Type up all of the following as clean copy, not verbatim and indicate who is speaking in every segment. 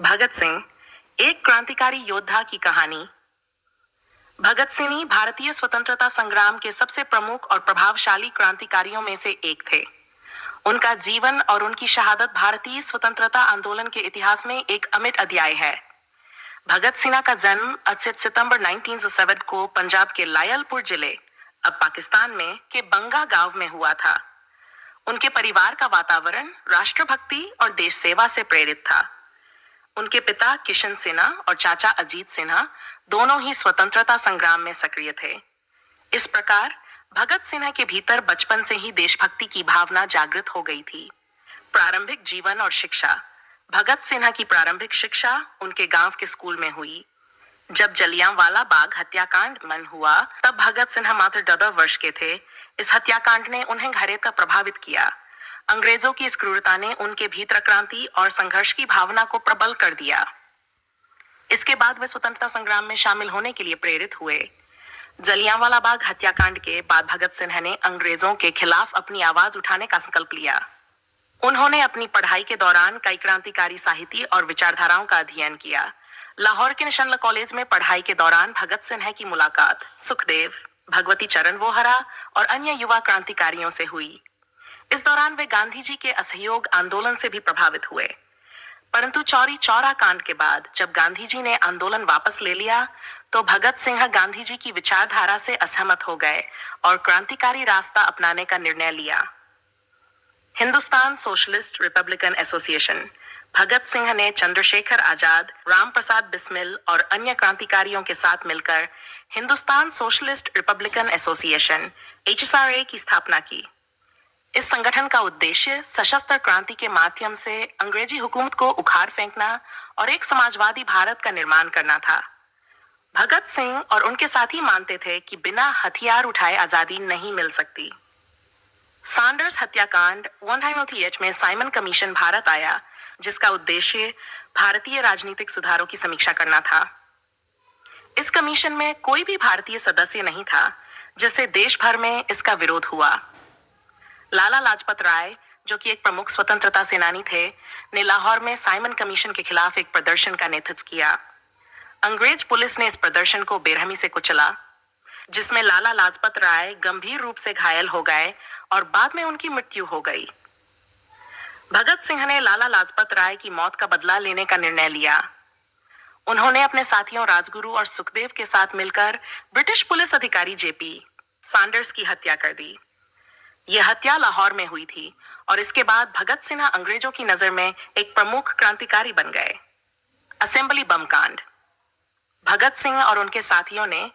Speaker 1: भगत सिंह, एक क्रांतिकारी योद्धा की कहानी। भगत सिंह भारतीय स्वतंत्रता संग्राम के सबसे प्रमुख और प्रभावशाली क्रांतिकारियों में से एक थे। उनका जीवन और उनकी शहादत भारतीय स्वतंत्रता आंदोलन के इतिहास में एक अमिट अध्याय है। भगत सिंह का जन्म 8 सितंबर 1907 को पंजाब के लायलपुर जिले, अब पाकिस्तान में, के बंगा गांव में हुआ था। उनके परिवार का वातावरण राष्ट्रभक्ति और देश सेवा से प्रेरित था। उनके पिता किशन सिन्हा और चाचा अजीत सिन्हा दोनों ही स्वतंत्रता संग्राम में सक्रिय थे। इस प्रकार भगत सिन्हा के भीतर बचपन से ही देशभक्ति की भावना जागृत हो गई थी। प्रारंभिक जीवन और शिक्षा। भगत सिन्हा की प्रारंभिक शिक्षा उनके गांव के स्कूल में हुई। जब जलियांवाला बाग हत्याकांड मन हुआ, तब भगत सिन्हा मात्र 14 वर्ष के थे। इस हत्याकांड ने उन्हें घरे तक प्रभावित किया। अंग्रेजों की इस क्रूरता ने उनके भीतर क्रांति और संघर्ष की भावना को प्रबल कर दिया। इसके बाद वे स्वतंत्रता संग्राम में शामिल होने के लिए प्रेरित हुए। जलियांवाला बाग हत्याकांड के बाद भगत सिन्हा ने अंग्रेजों के खिलाफ अपनी आवाज उठाने का संकल्प लिया। उन्होंने अपनी पढ़ाई के दौरान कई क्रांतिकारी साहित्य और विचारधाराओं का अध्ययन किया। लाहौर के निशनल कॉलेज में पढ़ाई के दौरान भगत सिन्हा की मुलाकात सुखदेव, भगवती चरण वोहरा और अन्य युवा क्रांतिकारियों से हुई। इस दौरान वे गांधी जी के असहयोग आंदोलन से भी प्रभावित हुए। परंतु चौरी चौरा कांड के बाद जब गांधी जी ने आंदोलन वापस ले लिया, तो भगत सिंह गांधी जी की विचारधारा से असहमत हो गए और क्रांतिकारी रास्ता अपनाने का निर्णय लिया। Hindustan Socialist Republican Association. Bhagat Singh ने चंद्रशेखर आजाद, राम प्रसाद बिस्मिल और अन्य क्रांतिकारियों के साथ मिलकर Hindustan Socialist Republican association (HSRA) की स्थापना की। इस संगठन का उद्देश्य सशस्त्र क्रांति के माध्यम से अंग्रेजी हुकूमत को उखाड़ फेंकना और एक समाजवादी भारत का निर्माण करना था। भगत सिंह और उनके साथी मानते थे कि बिना हथियार उठाए आजादी नहीं मिल सकती। सैंडर्स हत्याकांड 1938 में साइमन कमीशन भारत आया, जिसका उद्देश्य भारतीय राजनीतिक सुधारों की समीक्षा करना था। इस कमीशन में कोई भी भारतीय सदस्य नहीं था, जिससे देश भर में इसका विरोध हुआ। लाला लाजपत राय, जो कि एक प्रमुख स्वतंत्रता सेनानी थे, ने लाहौर में साइमन कमीशन के खिलाफ एक प्रदर्शन का नेतृत्व किया। अंग्रेज पुलिस ने इस प्रदर्शन को बेरहमी से कुचला, जिसमें लाला लाजपत राय गंभीर रूप से घायल हो गए और बाद में उनकी मृत्यु हो गई। भगत सिंह ने लाला लाजपत राय की मौत का बदला लेने का निर्णय लिया। उन्होंने अपने साथियों राजगुरु और सुखदेव के साथ मिलकर ब्रिटिश पुलिस अधिकारी जेपी सैंडर्स की हत्या कर दी। यह हत्या लाहौर में हुई थी और इसके बाद भगत सिन्हा अंग्रेजों की नजर में एक प्रमुख क्रांतिकारी बन गए। असेंबली बम कांड। भगत सिंह और उनके साथियों ने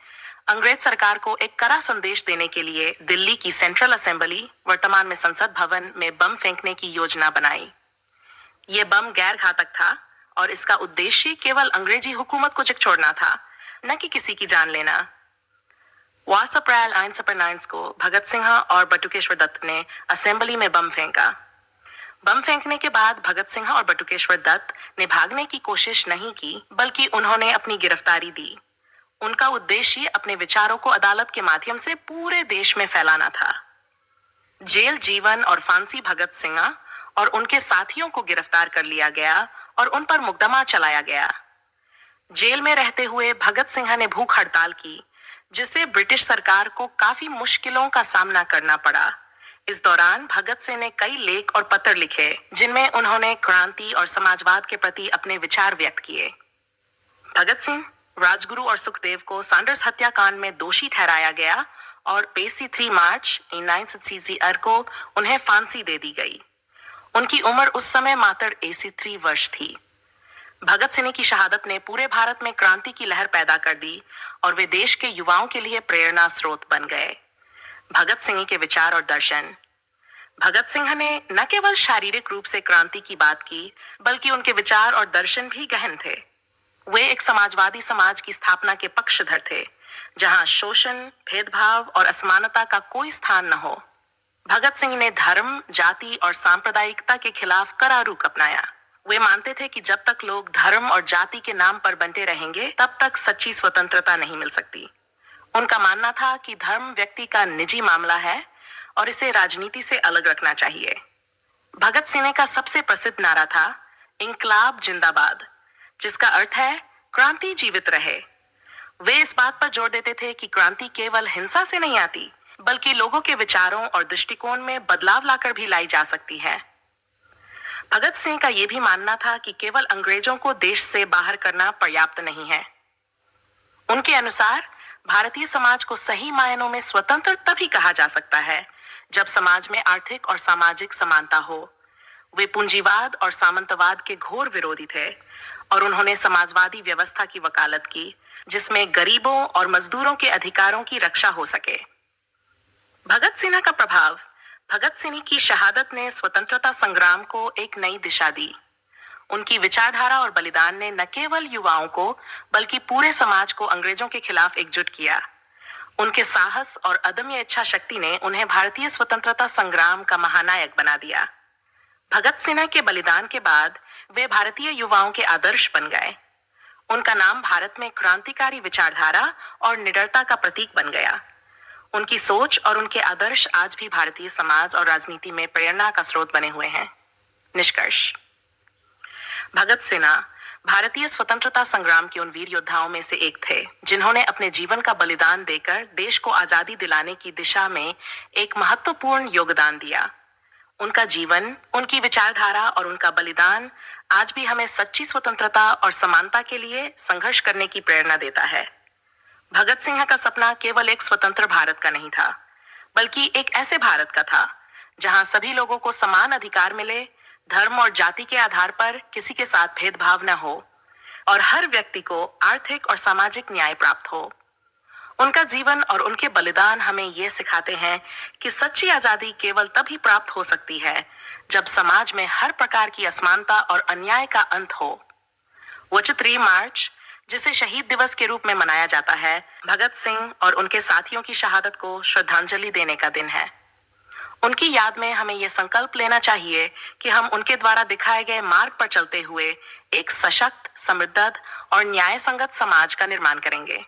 Speaker 1: अंग्रेज सरकार को एक कड़ा संदेश देने के लिए दिल्ली की सेंट्रल असेंबली, वर्तमान में संसद भवन, में बम फेंकने की योजना बनाई। यह बम गैर घातक था और इसका उद्देश्य केवल अंग्रेजी हुकूमत को झकझोरना था, न कि किसी की जान लेना। 8 अप्रैल 1909 को भगत सिंह और बटुकेश्वर दत्त ने असेंबली में बम फेंका। बम फेंकने के बाद भगत सिंह और बटुकेश्वर दत्त ने भागने की कोशिश नहीं की, बल्कि उन्होंने अपनी गिरफ्तारी दी। उनका उद्देश्य अपने विचारों को अदालत के माध्यम से पूरे देश में फैलाना था। जेल जीवन और फांसी। भगत सिंह और उनके साथियों को गिरफ्तार कर लिया गया और उन पर मुकदमा चलाया गया। जेल में रहते हुए भगत सिंह ने भूख हड़ताल की, जिससे ब्रिटिश सरकार को काफी मुश्किलों का सामना करना पड़ा। इस दौरान भगत सिंह ने कई लेख और पत्र लिखे, जिनमें उन्होंने क्रांति और समाजवाद के प्रति अपने विचार व्यक्त किए। भगत सिंह, राजगुरु और सुखदेव को सैंडर्स हत्याकांड में दोषी ठहराया गया और 23 मार्च 1960 को उन्हें फांसी दे दी गई। उनकी उम्र उस समय मात्र 83 वर्ष थी। भगत सिंह की शहादत ने पूरे भारत में क्रांति की लहर पैदा कर दी और वे देश के युवाओं के लिए प्रेरणा स्रोत बन गए। भगत सिंह के विचार और दर्शन। भगत सिंह ने न केवल शारीरिक रूप से क्रांति की बात की, बल्कि उनके विचार और दर्शन भी गहन थे। वे एक समाजवादी समाज की स्थापना के पक्षधर थे, जहां शोषण, भेदभाव और असमानता का कोई स्थान न हो। भगत सिंह ने धर्म, जाति और सांप्रदायिकता के खिलाफ कड़ा रुख अपनाया। वे मानते थे कि जब तक लोग धर्म और जाति के नाम पर बंटे रहेंगे, तब तक सच्ची स्वतंत्रता नहीं मिल सकती। उनका मानना था कि धर्म व्यक्ति का निजी मामला है और इसे राजनीति से अलग रखना चाहिए। भगत सिंह का सबसे प्रसिद्ध नारा था, इंकलाब जिंदाबाद। जिसका अर्थ है क्रांति जीवित रहे। वे इस बात पर जोर देते थे कि क्रांति केवल हिंसा से नहीं आती, बल्कि लोगों के विचारों और दृष्टिकोण में बदलाव लाकर भी लाई जा सकती है। भगत सिंह का यह भी मानना था कि केवल अंग्रेजों को देश से बाहर करना पर्याप्त नहीं है। उनके अनुसार भारतीय समाज को सही मायनों में स्वतंत्र तभी कहा जा सकता है जब समाज में आर्थिक और सामाजिक समानता हो। वे पूंजीवाद और सामंतवाद के घोर विरोधी थे और उन्होंने समाजवादी व्यवस्था की वकालत की, जिसमें गरीबों और मजदूरों के अधिकारों की रक्षा हो सके। भगत सिन्हा का प्रभाव। भगत सिंह की शहादत ने स्वतंत्रता संग्राम को एक नई दिशा दी। उनकी विचारधारा और बलिदान ने न केवल युवाओं को बल्कि पूरे समाज को अंग्रेजों के खिलाफ एकजुट किया। उनके साहस और अदम्य इच्छा शक्ति ने उन्हें भारतीय स्वतंत्रता संग्राम का महानायक बना दिया। भगत सिन्हा के बलिदान के बाद वे भारतीय युवाओं के आदर्श बन गए। उनका नाम भारत में क्रांतिकारी विचारधारा और निडरता का प्रतीक बन गया। उनकी सोच और उनके आदर्श आज भी भारतीय समाज और राजनीति में प्रेरणा का स्रोत बने हुए हैं। निष्कर्ष। भगत सिन्हा भारतीय स्वतंत्रता संग्राम के उन वीर योद्धाओं में से एक थे जिन्होंने अपने जीवन का बलिदान देकर देश को आजादी दिलाने की दिशा में एक महत्वपूर्ण योगदान दिया। उनका जीवन, उनकी विचारधारा और उनका बलिदान आज भी हमें सच्ची स्वतंत्रता और समानता के लिए संघर्ष करने की प्रेरणा देता है। भगत सिंह का सपना केवल एक स्वतंत्र भारत का नहीं था, बल्कि एक ऐसे भारत का था जहां सभी लोगों को समान अधिकार मिले, धर्म और जाति के आधार पर किसी के साथ भेदभाव न हो और हर व्यक्ति को आर्थिक और सामाजिक न्याय प्राप्त हो। उनका जीवन और उनके बलिदान हमें ये सिखाते हैं कि सच्ची आजादी केवल तभी प्राप्त हो सकती है जब समाज में हर प्रकार की असमानता और अन्याय का अंत हो। वो 3 मार्च, जिसे शहीद दिवस के रूप में मनाया जाता है, भगत सिंह और उनके साथियों की शहादत को श्रद्धांजलि देने का दिन है। उनकी याद में हमें यह संकल्प लेना चाहिए कि हम उनके द्वारा दिखाए गए मार्ग पर चलते हुए एक सशक्त, समृद्ध और न्याय संगत समाज का निर्माण करेंगे।